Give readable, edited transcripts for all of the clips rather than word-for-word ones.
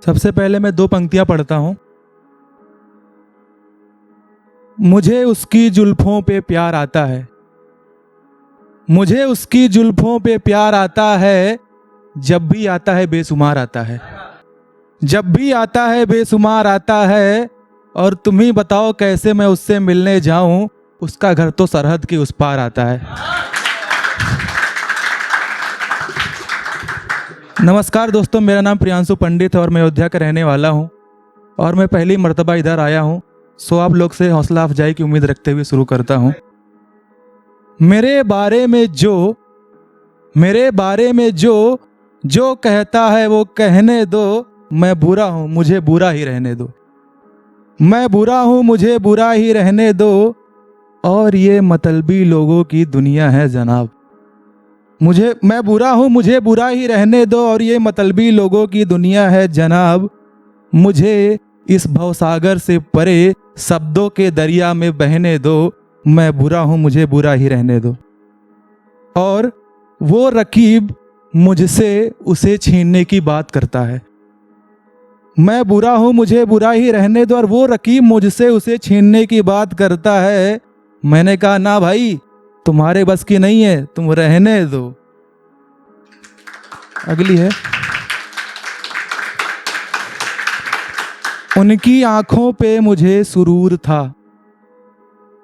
सबसे पहले मैं 2 पंक्तियां पढ़ता हूं। मुझे उसकी जुल्फों पे प्यार आता है, मुझे उसकी जुल्फों पे प्यार आता है, जब भी आता है बेशुमार आता है, जब भी आता है बेशुमार आता है। और तुम ही बताओ कैसे मैं उससे मिलने जाऊं, उसका घर तो सरहद के उस पार आता है। नमस्कार दोस्तों, मेरा नाम प्रियांशु पंडित है और मैं अयोध्या का रहने वाला हूं और मैं पहली मर्तबा इधर आया हूं। सो आप लोग से हौसला अफजाई की उम्मीद रखते हुए शुरू करता हूं। मेरे बारे में जो कहता है वो कहने दो, मैं बुरा हूं मुझे बुरा ही रहने दो, मैं बुरा हूं मुझे बुरा ही रहने दो। और ये मतलबी लोगों की दुनिया है जनाब, मैं बुरा हूं मुझे बुरा ही रहने दो और ये मतलबी लोगों की दुनिया है जनाब। मुझे इस भवसागर से परे शब्दों के दरिया में बहने दो, मैं बुरा हूं मुझे बुरा ही रहने दो। और वो रकीब मुझसे उसे छीनने की बात करता है, मैं बुरा हूं मुझे बुरा ही रहने दो और वो रकीब मुझसे उसे छीनने की बात करता है। मैंने कहा ना भाई, तुम्हारे बस की नहीं है, तुम रहने दो। अगली है, उनकी आंखों पे मुझे सुरूर था,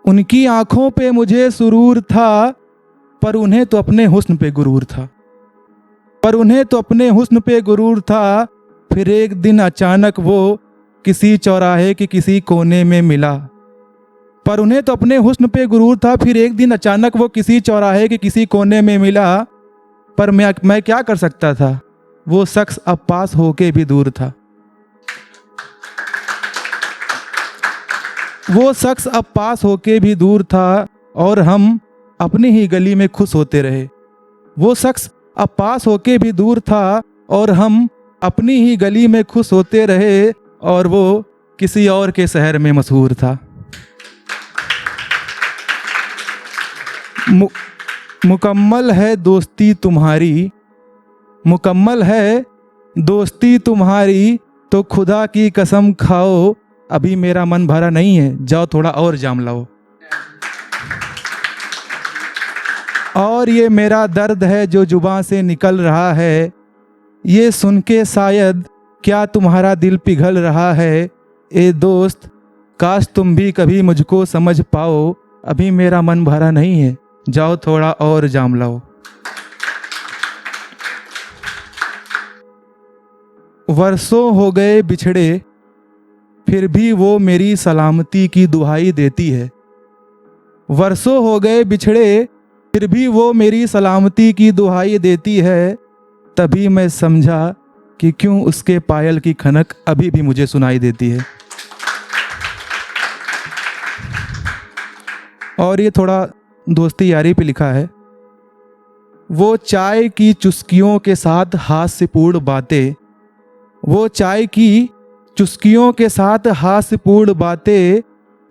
उनकी आंखों पे मुझे सुरूर था, पर उन्हें तो अपने हुस्न पे गुरूर था, पर उन्हें तो अपने हुस्न पे गुरूर था। फिर एक दिन अचानक वो किसी चौराहे के किसी कोने में मिला, पर उन्हें तो अपने हुस्न पे गुरूर था। फिर एक दिन अचानक वो किसी चौराहे के किसी कोने में मिला, पर मैं क्या कर सकता था, वो शख्स अब पास होके भी दूर था, वो शख्स अब पास होके भी दूर था और हम अपनी ही गली में खुश होते रहे। वो शख्स अब पास होके भी दूर था और हम अपनी ही गली में खुश होते रहे और वो किसी और के शहर में मशहूर था। मुकम्मल है दोस्ती तुम्हारी, मुकम्मल है दोस्ती तुम्हारी, तो खुदा की कसम खाओ, अभी मेरा मन भरा नहीं है, जाओ थोड़ा और जाम लाओ। और ये मेरा दर्द है जो जुबां से निकल रहा है, ये सुन के शायद क्या तुम्हारा दिल पिघल रहा है। ए दोस्त काश तुम भी कभी मुझको समझ पाओ, अभी मेरा मन भरा नहीं है, जाओ थोड़ा और जाम लाओ। वर्षों हो गए बिछड़े, फिर भी वो मेरी सलामती की दुहाई देती है, वर्षों हो गए बिछड़े, फिर भी वो मेरी सलामती की दुहाई देती है। तभी मैं समझा कि क्यों उसके पायल की खनक अभी भी मुझे सुनाई देती है। और ये थोड़ा दोस्ती यारी पे लिखा है। वो चाय की चुस्कियों के साथ हास्यपूर्ण बातें, वो चाय की चुस्कियों के साथ हास्यपूर्ण बातें,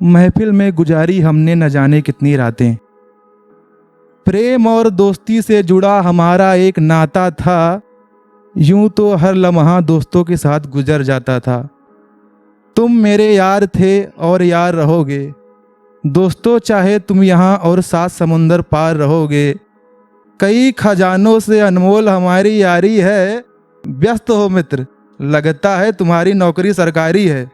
महफिल में गुजारी हमने न जाने कितनी रातें। प्रेम और दोस्ती से जुड़ा हमारा एक नाता था, यूं तो हर लम्हा दोस्तों के साथ गुजर जाता था। तुम मेरे यार थे और यार रहोगे दोस्तों, चाहे तुम यहाँ और 7 समुंदर पार रहोगे। कई खजानों से अनमोल हमारी यारी है, व्यस्त हो मित्र लगता है तुम्हारी नौकरी सरकारी है।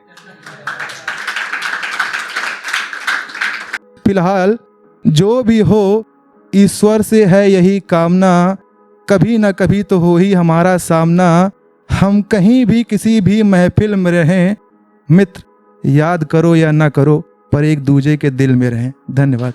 फिलहाल जो भी हो, ईश्वर से है यही कामना, कभी न कभी तो हो ही हमारा सामना। हम कहीं भी किसी भी महफिल में रहें, मित्र याद करो या ना करो, पर एक दूजे के दिल में रहें। धन्यवाद।